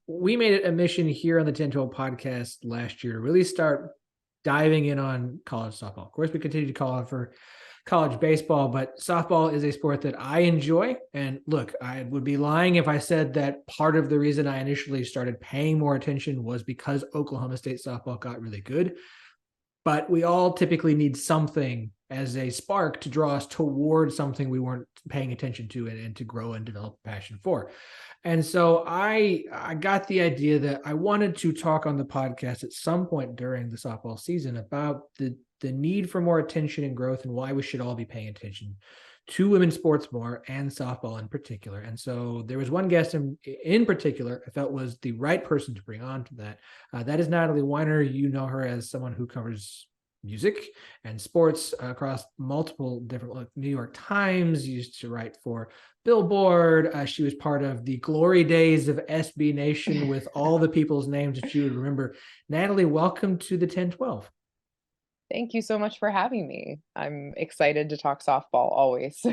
we made it a mission here on the 1012 podcast last year to really start diving in on college softball. Of course, we continue to call it for college baseball, but softball is a sport that I enjoy. And look, I would be lying if I said that part of the reason I initially started paying more attention was because Oklahoma State softball got really good. But we all typically need something as a spark to draw us towards something we weren't paying attention to and to grow and develop a passion for. And so I got the idea that I wanted to talk on the podcast at some point during the softball season about the need for more attention and growth and why we should all be paying attention to women's sports more and softball in particular. And so there was one guest in particular I felt was the right person to bring on to that. That is Natalie Weiner. You know her as someone who covers music and sports across multiple different, like New York Times, used to write for Billboard. She was part of the glory days of SB Nation with all the people's names that you would remember. Natalie, welcome to the 1012. Thank you so much for having me. I'm excited to talk softball always.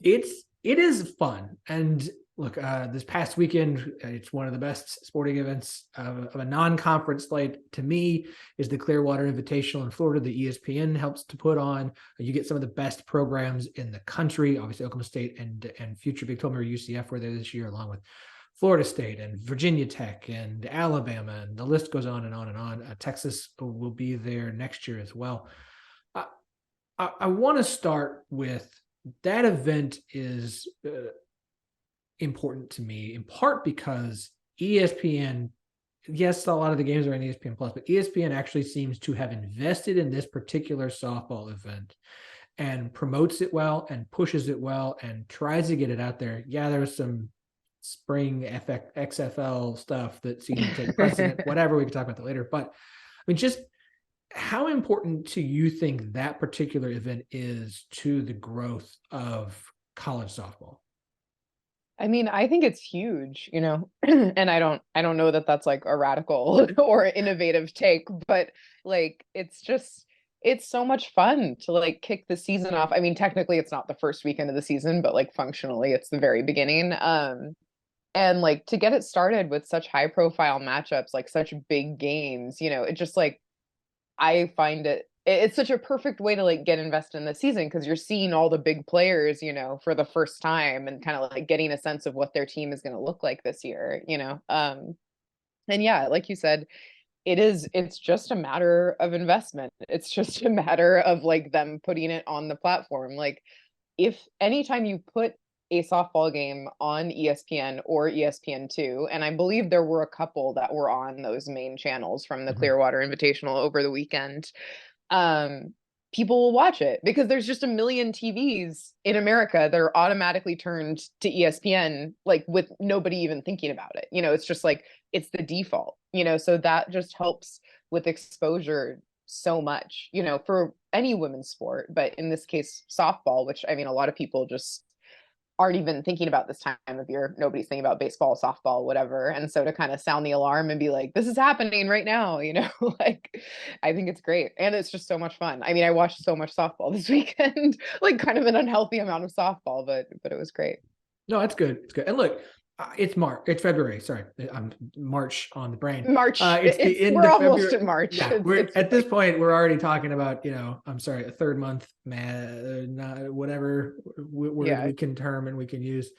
It is fun. And look, this past weekend, it's one of the best sporting events of a non-conference slate to me is the Clearwater Invitational in Florida. The ESPN helps to put on. You get some of the best programs in the country. Obviously, Oklahoma State and future Big 12 or UCF were there this year, along with Florida State and Virginia Tech and Alabama, and the list goes on and on and on. Texas will be there next year as well. I want to start with that event is important to me, in part because ESPN, yes, a lot of the games are on ESPN Plus, but ESPN actually seems to have invested in this particular softball event and promotes it well and pushes it well and tries to get it out there. Yeah, there's some spring XFL stuff that seems to take precedent, whatever, we can talk about that later. But I mean, just how important do you think that particular event is to the growth of college softball? I mean, I think it's huge, and I don't know that that's like a radical or innovative take, but like, it's so much fun to like kick the season off. I mean, technically it's not the first weekend of the season, but like functionally it's the very beginning. And like to get it started with such high profile matchups, like such big games, it just like, I find it's such a perfect way to like get invested in the season because you're seeing all the big players, for the first time and kind of like getting a sense of what their team is going to look like this year, and yeah, like you said, it's just a matter of investment. It's just a matter of like them putting it on the platform. Like if anytime you put a softball game on ESPN or ESPN2, and I believe there were a couple that were on those main channels from the Clearwater Invitational over the weekend, people will watch it because there's just a million TVs in America that are automatically turned to ESPN, like with nobody even thinking about it. It's just like, it's the default, so that just helps with exposure so much, for any women's sport, but in this case, softball, which I mean, a lot of people just aren't even thinking about this time of year. Nobody's thinking about baseball, softball, whatever. And so to kind of sound the alarm and be like, this is happening right now, like, I think it's great. And it's just so much fun. I mean, I watched so much softball this weekend, like kind of an unhealthy amount of softball, but it was great. No, it's good. It's good. And look, it's February. Sorry, I'm March on the brain. March. It's the end we're of almost February. in March. Yeah, at this point, we're already talking about, I'm sorry, a third month, whatever word we can term and we can use.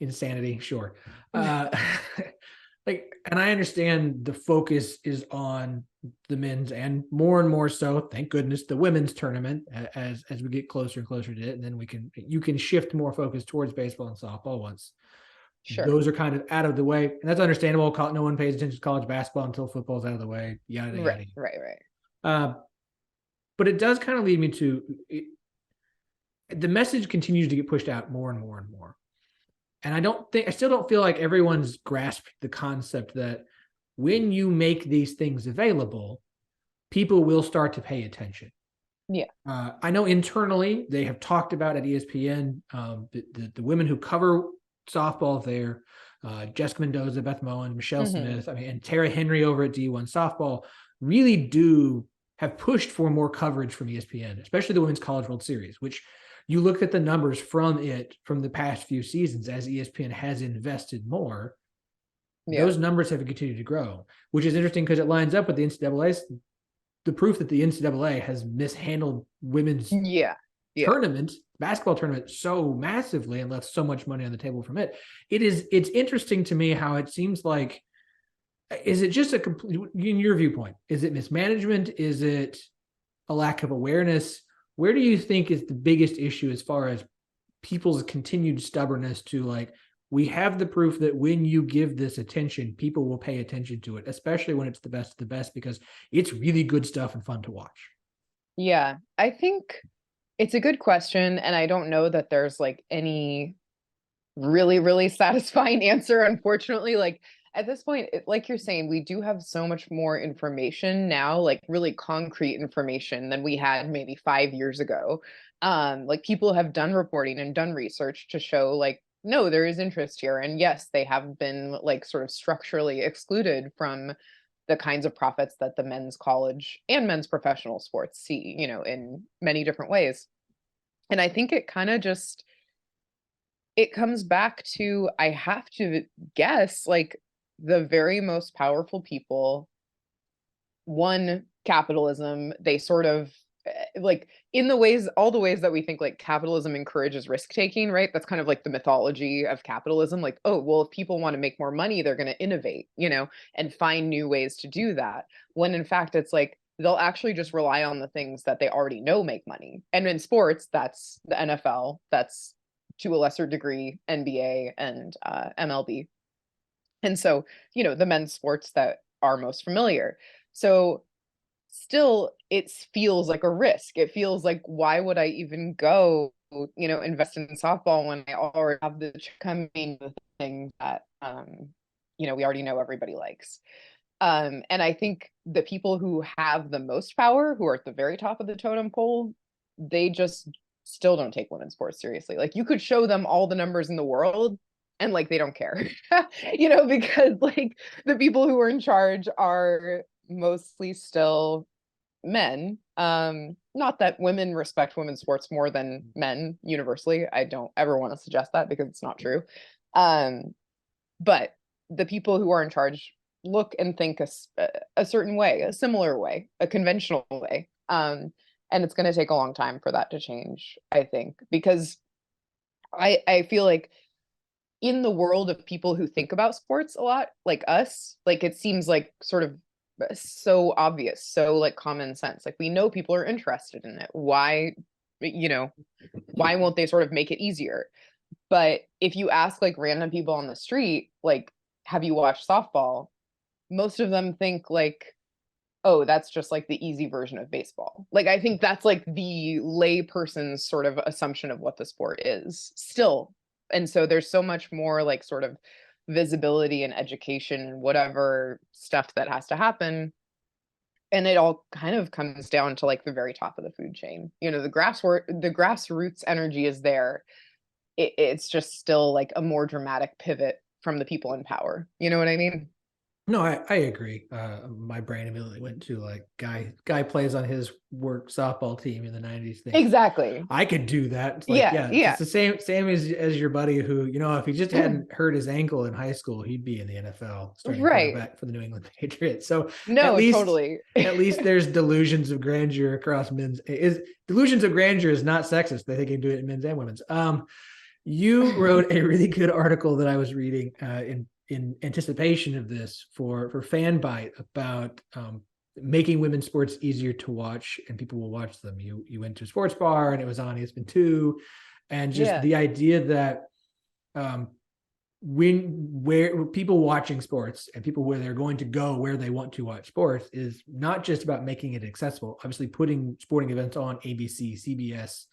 Insanity, sure. And I understand the focus is on the men's and more so, thank goodness, the women's tournament as we get closer and closer to it. And then you can shift more focus towards baseball and softball once those are kind of out of the way. And that's understandable. No one pays attention to college basketball until football's out of the way. Yada, yada. Right. But it does kind of lead me to the message continues to get pushed out more and more and more. And I still don't feel like everyone's grasped the concept that when you make these things available, people will start to pay attention. Yeah. I know internally they have talked about at ESPN, the women who cover softball there, Jessica Mendoza, Beth Moen, Michelle Smith, and Tara Henry over at D1 Softball really do have pushed for more coverage from ESPN, especially the Women's College World Series, which you look at the numbers from the past few seasons as ESPN has invested more. those numbers have continued to grow, which is interesting because it lines up with the NCAA's, the proof that the NCAA has mishandled women's tournament, basketball tournament, so massively and left so much money on the table from it. It's interesting to me how it seems like, is it just a complete, in your viewpoint, is it mismanagement? Is it a lack of awareness? Where do you think is the biggest issue as far as people's continued stubbornness to like, we have the proof that when you give this attention, people will pay attention to it, especially when it's the best of the best, because it's really good stuff and fun to watch? Yeah, I think it's a good question. And I don't know that there's like any really, really satisfying answer, unfortunately. Like at this point, like you're saying, we do have so much more information now, like really concrete information than we had maybe 5 years ago. Like people have done reporting and done research to show like, no, there is interest here. And yes, they have been like sort of structurally excluded from the kinds of profits that the men's college and men's professional sports see, in many different ways. And I think it kind of just, it comes back to, I have to guess, like the very most powerful people, one, capitalism, they sort of like in the ways, all the ways that we think like capitalism encourages risk taking, right? That's kind of like the mythology of capitalism. Like, oh, well, if people want to make more money, they're going to innovate, and find new ways to do that. When in fact, it's like, they'll actually just rely on the things that they already know make money. And in sports, that's the NFL, that's to a lesser degree, NBA and MLB. And so, the men's sports that are most familiar. So still, it feels like a risk. It feels like, why would I even go, invest in softball when I already have the coming the thing that, we already know everybody likes. And I think the people who have the most power, who are at the very top of the totem pole, they just still don't take women's sports seriously. Like you could show them all the numbers in the world and like they don't care, because like the people who are in charge are mostly still men. Not that women respect women's sports more than men universally. I don't ever want to suggest that because it's not true. But the people who are in charge look and think a certain way, a similar way, a conventional way. And it's going to take a long time for that to change, I think, because I feel like in the world of people who think about sports a lot, like us, like it seems like sort of so obvious, so like common sense. Like we know people are interested in it. Why won't they sort of make it easier? But if you ask like random people on the street, like, have you watched softball? Most of them think like, oh, that's just like the easy version of baseball. Like, I think that's like the lay person's sort of assumption of what the sport is still. And so there's so much more like sort of visibility and education and whatever stuff that has to happen. And it all kind of comes down to like the very top of the food chain. The grassroots energy is there. It's just still like a more dramatic pivot from the people in power. You know what I mean? No, I agree. My brain immediately went to like guy plays on his work softball team in the 90s thing. Exactly. I could do that. It's like, it's the same as your buddy who, if he just hadn't hurt his ankle in high school, he'd be in the NFL starting quarterback for the New England Patriots. So no, totally. At least there's delusions of grandeur across men's. Delusions of grandeur is not sexist. They think you can do it in men's and women's. You wrote a really good article that I was reading in anticipation of this for FanBite about making women's sports easier to watch and people will watch them. You went to a sports bar and it was on ESPN2, and just the idea that where people watching sports and people where they're going to go where they want to watch sports is not just about making it accessible. Obviously, putting sporting events on ABC, CBS,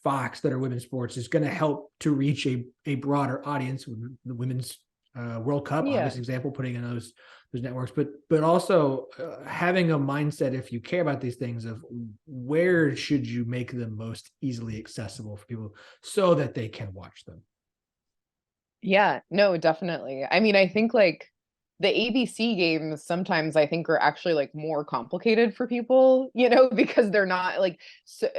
Fox that are women's sports is going to help to reach a broader audience. With the women's World Cup, obvious example, putting in those networks, but also having a mindset, if you care about these things, of where should you make them most easily accessible for people so that they can watch them. Yeah, no, definitely. I mean, I think like the ABC games sometimes I think are actually like more complicated for people, because they're not like, so,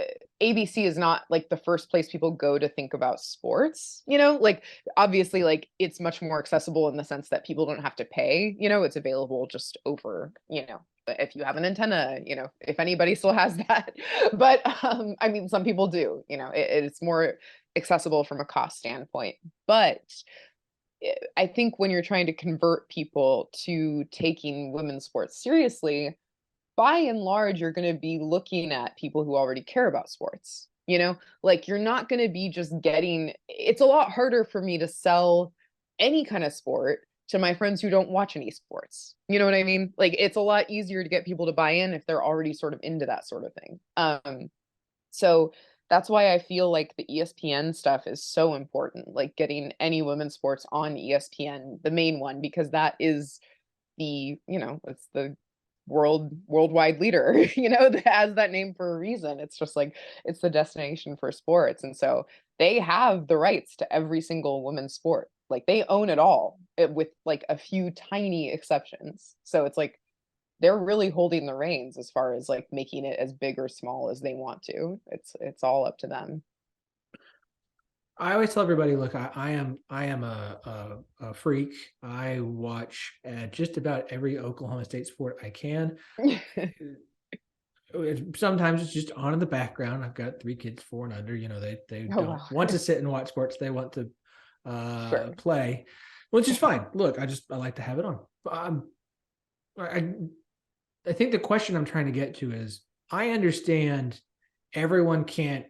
ABC is not like the first place people go to think about sports, like obviously like it's much more accessible in the sense that people don't have to pay, it's available just over, if you have an antenna, if anybody still has that. But I mean, some people do, it's more accessible from a cost standpoint. But I think when you're trying to convert people to taking women's sports seriously, by and large, you're going to be looking at people who already care about sports. Like you're not going to be just it's a lot harder for me to sell any kind of sport to my friends who don't watch any sports. You know what I mean? Like it's a lot easier to get people to buy in if they're already sort of into that sort of thing. So that's why I feel like the ESPN stuff is so important, like getting any women's sports on ESPN, the main one, because that is it's the worldwide leader, that has that name for a reason. It's just like, it's the destination for sports. And so they have the rights to every single women's sport. Like they own it all with like a few tiny exceptions. So it's like, they're really holding the reins as far as like making it as big or small as they want to. It's all up to them. I always tell everybody, look, I am a freak. I watch just about every Oklahoma State sport I can. Sometimes it's just on in the background. I've got 3 kids, 4 and under. They Oh, don't wow. want to sit and watch sports. They want to Sure. play, which is fine. Look, I like to have it on. I think the question I'm trying to get to is, I understand everyone can't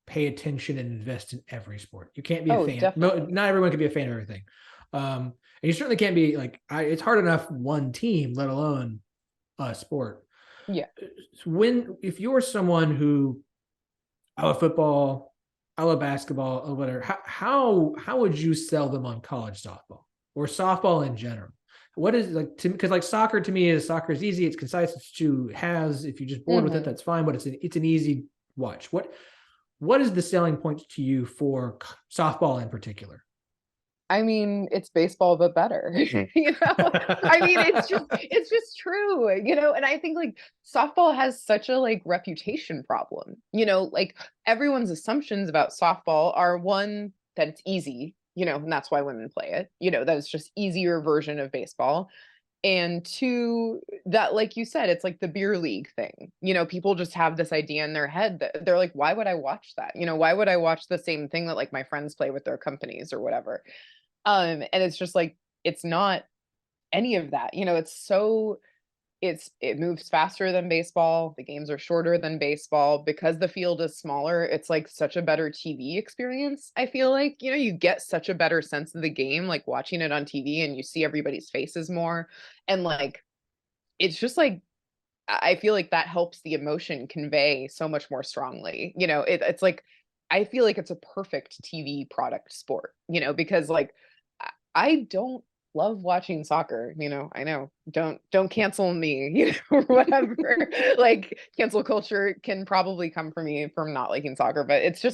pay attention and invest in every sport. You can't be a fan. Definitely. Not everyone can be a fan of everything. And you certainly can't be like, it's hard enough one team, let alone a sport. Yeah. If you're someone who, I love football, I love basketball, or whatever, how would you sell them on college softball or softball in general? What is like because like soccer to me is easy, it's concise, it's if you're just bored with it, that's fine, but it's an easy watch. What is the selling point to you for softball in particular? I mean, it's baseball, but better. I mean, it's just true, and I think like softball has such a like reputation problem, like everyone's assumptions about softball are one, that it's easy, and that's why women play it, that it's just easier version of baseball. And two, that like you said, it's like the beer league thing. People just have this idea in their head that they're like, why would I watch that? Why would I watch the same thing that like my friends play with their companies or whatever? And it's just like, it's not any of that. It moves faster than baseball. The games are shorter than baseball because the field is smaller. It's like such a better TV experience. I feel like, you get such a better sense of the game, like watching it on TV, and you see everybody's faces more. And like, it's just like, I feel like that helps the emotion convey so much more strongly. It's like, I feel like it's a perfect TV product sport, because like, I don't love watching soccer, I know, don't cancel me, or whatever. Like cancel culture can probably come from me from not liking soccer, but it's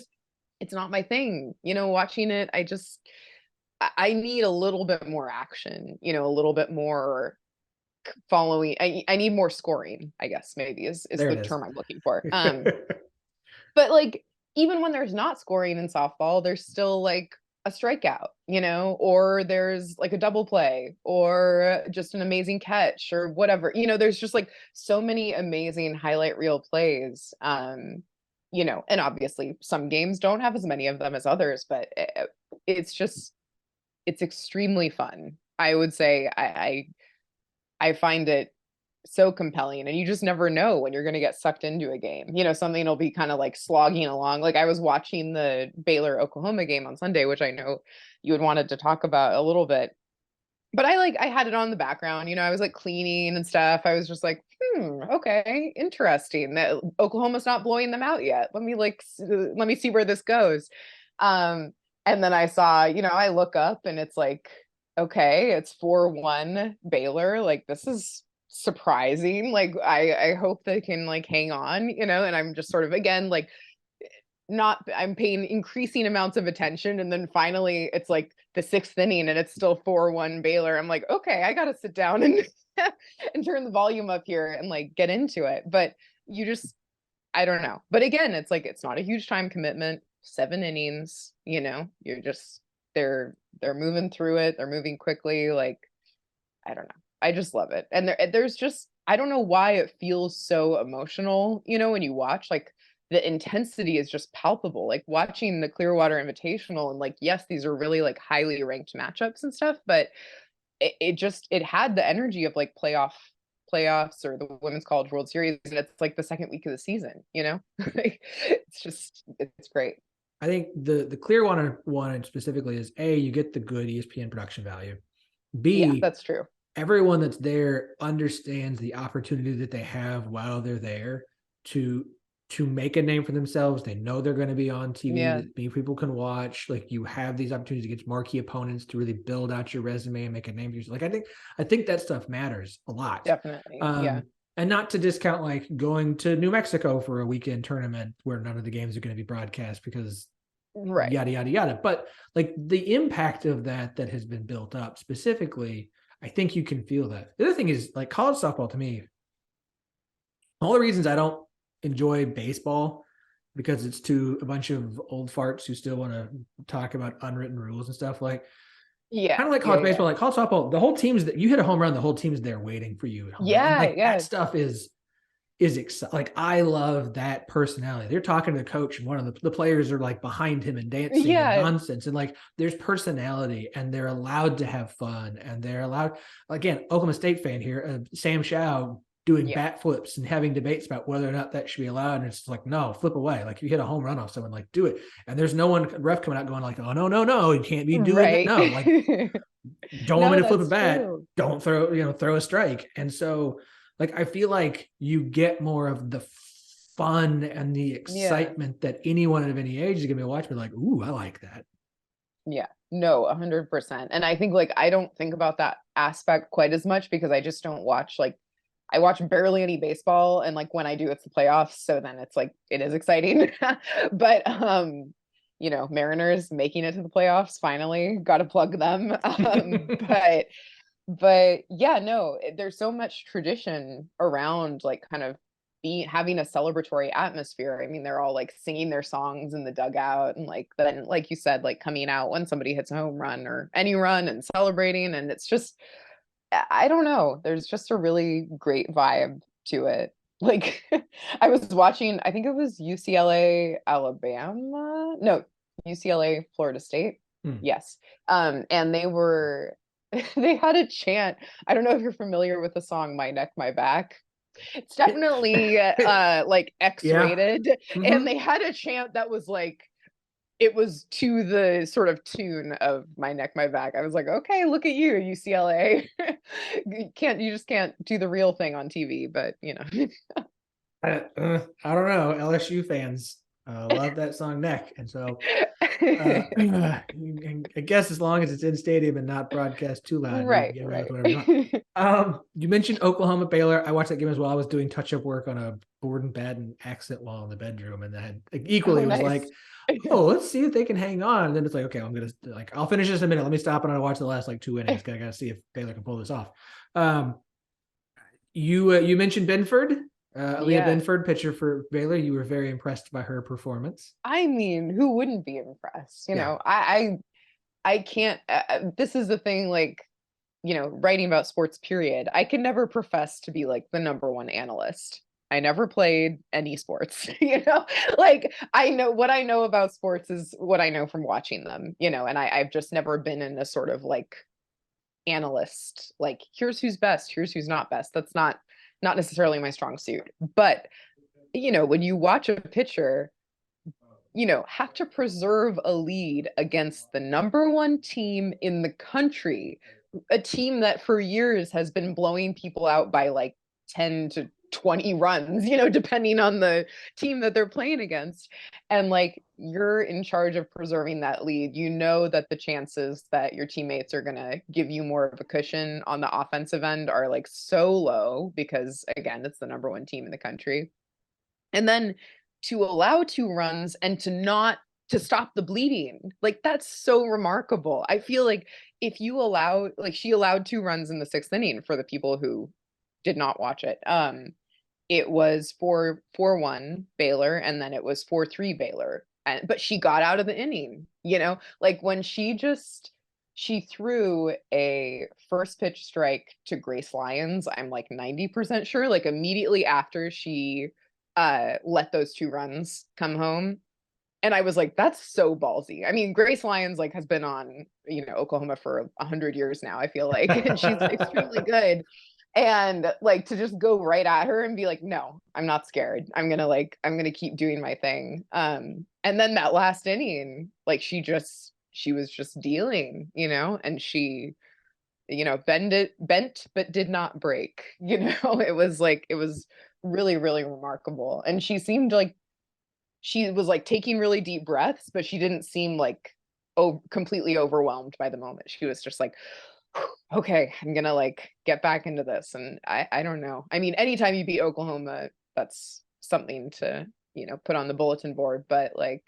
not my thing, watching it. I need a little bit more action, a little bit more following. I need more scoring, I guess maybe is There the it is. term I'm looking for. But like, even when there's not scoring in softball, there's still like a strikeout, or there's like a double play or just an amazing catch or whatever. There's just like so many amazing highlight reel plays. And obviously some games don't have as many of them as others, but it's extremely fun. I would say I find it so compelling, and you just never know when you're going to get sucked into a game. Something will be kind of like slogging along. Like I was watching the Baylor Oklahoma game on Sunday, which I know you had wanted to talk about a little bit, but I had it on the background. I was like cleaning and stuff. I was just like, okay, interesting that Oklahoma's not blowing them out yet. Let me see where this goes. And then I saw, I look up and it's like, okay, it's 4-1 Baylor. Like this is surprising. Like I hope they can like hang on, and I'm just sort of again like I'm paying increasing amounts of attention, and then finally it's like the 6th inning and it's still 4-1 Baylor. I'm like, okay, I gotta sit down and and turn the volume up here and like get into it. But you just, I don't know. But again, it's like, it's not a huge time commitment. 7 innings, you're just, they're moving through it. They're moving quickly. Like, I don't know. I just love it. And there's just, I don't know why it feels so emotional, when you watch, like the intensity is just palpable. Like watching the Clearwater Invitational, and like, yes, these are really like highly ranked matchups and stuff, but it had the energy of like playoffs or the Women's College World Series, and it's like the second week of the season, Like, it's great. I think the Clearwater one specifically is A, you get the good ESPN production value. B, Yeah, that's true. Everyone that's there understands the opportunity that they have while they're there to make a name for themselves. They know they're going to be on TV, that many people can watch. Like, you have these opportunities against marquee opponents to really build out your resume and make a name for yourself. Like, I think that stuff matters a lot. Definitely. Yeah. And not to discount like going to New Mexico for a weekend tournament where none of the games are going to be broadcast because yada, yada, yada. But like the impact of that has been built up specifically, I think you can feel that. The other thing is like college softball to me, all the reasons I don't enjoy baseball, because it's to a bunch of old farts who still want to talk about unwritten rules and stuff, like, kind of like college baseball, like college softball, the whole team's that you hit a home run, the whole team's there waiting for you at home. Yeah. And like yeah. That stuff is exciting. Like, I love that personality. They're talking to the coach, and one of the players are like behind him and dancing and nonsense. And like, there's personality, and they're allowed to have fun, and they're allowed, again, Oklahoma State fan here, Sam Shaw doing bat flips and having debates about whether or not that should be allowed. And it's like, no, flip away. Like, if you hit a home run off someone, like, do it. And there's no one ref coming out going like, oh, no, you can't be doing it. No, like, don't want me to flip a bat. True. Don't throw a strike. And so, like, I feel like you get more of the fun and the excitement that anyone of any age is going to be watching, like, ooh, I like that. Yeah, no, 100%. And I think like, I don't think about that aspect quite as much because I just don't watch, like, I watch barely any baseball. And like, when I do, it's the playoffs. So then it's like, it is exciting. But, Mariners making it to the playoffs, finally, got to plug them. But yeah, no, there's so much tradition around like kind of having a celebratory atmosphere. I mean, they're all like singing their songs in the dugout, and like then, like you said, like coming out when somebody hits a home run or any run and celebrating. And it's just, I don't know, there's just a really great vibe to it. Like, I was watching, I think it was UCLA, Alabama, no, UCLA, Florida State. Yes. And they had a chant. I don't know if you're familiar with the song My Neck, My Back. It's definitely like X-rated. And they had a chant that was like, it was to the sort of tune of My Neck, My Back. I was like, okay, look at you, UCLA. You just can't do the real thing on TV, but I don't know. LSU fans love that song Neck. And so I guess as long as it's in stadium and not broadcast too loud, right. You mentioned Oklahoma Baylor. I watched that game as well. I was doing touch-up work on a board and Baden accent wall in the bedroom, and then equally was like, oh, let's see if they can hang on. And then it's like, okay, I'll finish this in a minute. Let me stop and I'll watch the last like 2 innings. I gotta see if Baylor can pull this off. You mentioned Benford. Aaliyah Benford, pitcher for Baylor. You were very impressed by her performance. I mean, who wouldn't be impressed? I can't. This is the thing, like, writing about sports, period. I can never profess to be like the number one analyst. I never played any sports, like, I know what I know about sports is what I know from watching them, and I've just never been in a sort of like analyst, like, here's who's best, here's who's not best. That's not necessarily my strong suit. But when you watch a pitcher have to preserve a lead against the number one team in the country, a team that for years has been blowing people out by like 10 to 20 runs, depending on the team that they're playing against. And like, you're in charge of preserving that lead. That the chances that your teammates are going to give you more of a cushion on the offensive end are like so low because, again, it's the number one team in the country. And then to allow 2 runs and to stop the bleeding. Like, that's so remarkable. I feel like if you allow, like, she allowed 2 runs in the 6th inning for the people who did not watch it. It was 4-1 Baylor, and then it was 4-3 Baylor. But she got out of the inning, like when she threw a first pitch strike to Grace Lyons. I'm like 90% sure, like immediately after she let those 2 runs come home. And I was like, that's so ballsy. I mean, Grace Lyons like has been on, Oklahoma for 100 years now, I feel like, and she's extremely good. And like to just go right at her and be like, no, I'm not scared. I'm gonna keep doing my thing. And then that last inning, like she was just dealing, and she, bent but did not break. It was really, really remarkable. And she seemed like she was like taking really deep breaths, but she didn't seem like completely overwhelmed by the moment. She was just like, okay, I'm gonna like get back into this. And I don't know. I mean, anytime you beat Oklahoma, that's something to, put on the bulletin board. But like,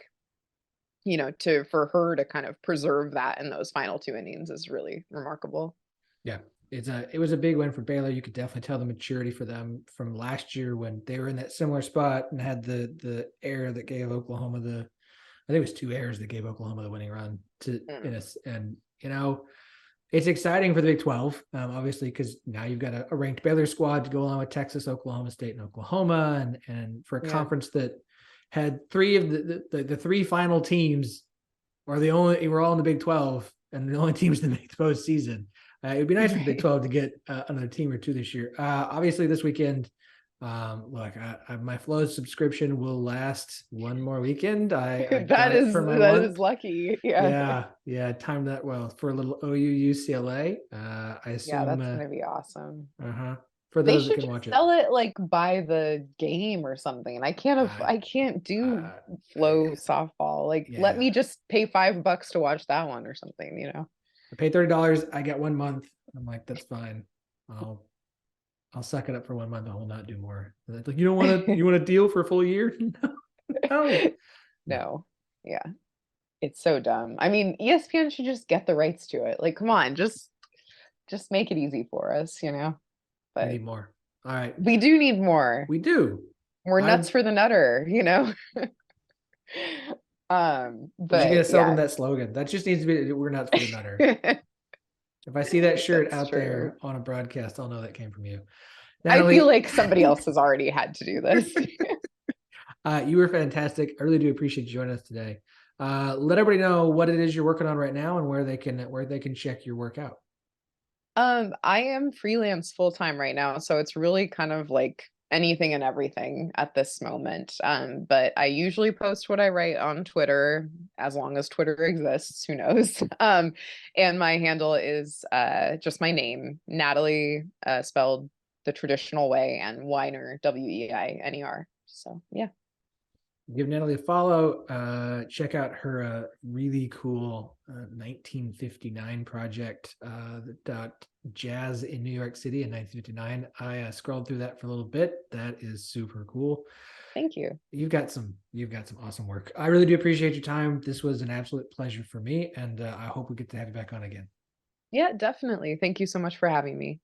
for her to kind of preserve that in those final 2 innings is really remarkable. Yeah. It was a big win for Baylor. You could definitely tell the maturity for them from last year when they were in that similar spot and had the error that gave Oklahoma I think it was 2 errors that gave Oklahoma the winning run and it's exciting for the Big 12, obviously, because now you've got a ranked Baylor squad to go along with Texas, Oklahoma State, and Oklahoma, and for a conference that had 3 of the 3 final teams we're all in the Big 12 and the only teams to make the postseason. It would be nice for the Big 12 to get another team or 2 this year. Obviously, this weekend, my Flow subscription will last one more weekend. That is lucky. Yeah. Timed that well for a little OU UCLA. I assume that's gonna be awesome. For those that can watch it, sell it like by the game or something. And I can't do Flow softball. Like, let me just pay $5 to watch that one or something. I pay $30. I get 1 month. I'm like, that's fine. I'll suck it up for 1 month. I will not do more. Like, you want a deal for a full year? No. Yeah. It's so dumb. I mean, ESPN should just get the rights to it. Like, come on, just make it easy for us, But we need more. All right. We do need more. We do. We're nuts for the nutter, But you gotta sell them that slogan. That just needs to be, we're nuts for the nutter. If I see that shirt out there on a broadcast, I'll know that came from you. Natalie, I feel like somebody else has already had to do this. You were fantastic. I really do appreciate you joining us today. Let everybody know what it is you're working on right now and where they can check your work out. I am freelance full-time right now, so it's really kind of like anything and everything at this moment. But I usually post what I write on Twitter, as long as Twitter exists, who knows? And my handle is just my name, Natalie, spelled the traditional way, and Weiner, Weiner. So yeah. Give Natalie a follow. Check out her really cool 1959 project, Jazz in New York City in 1959. I scrolled through that for a little bit. That is super cool. Thank you. You've got some awesome work. I really do appreciate your time. This was an absolute pleasure for me, and I hope we get to have you back on again. Yeah, definitely. Thank you so much for having me.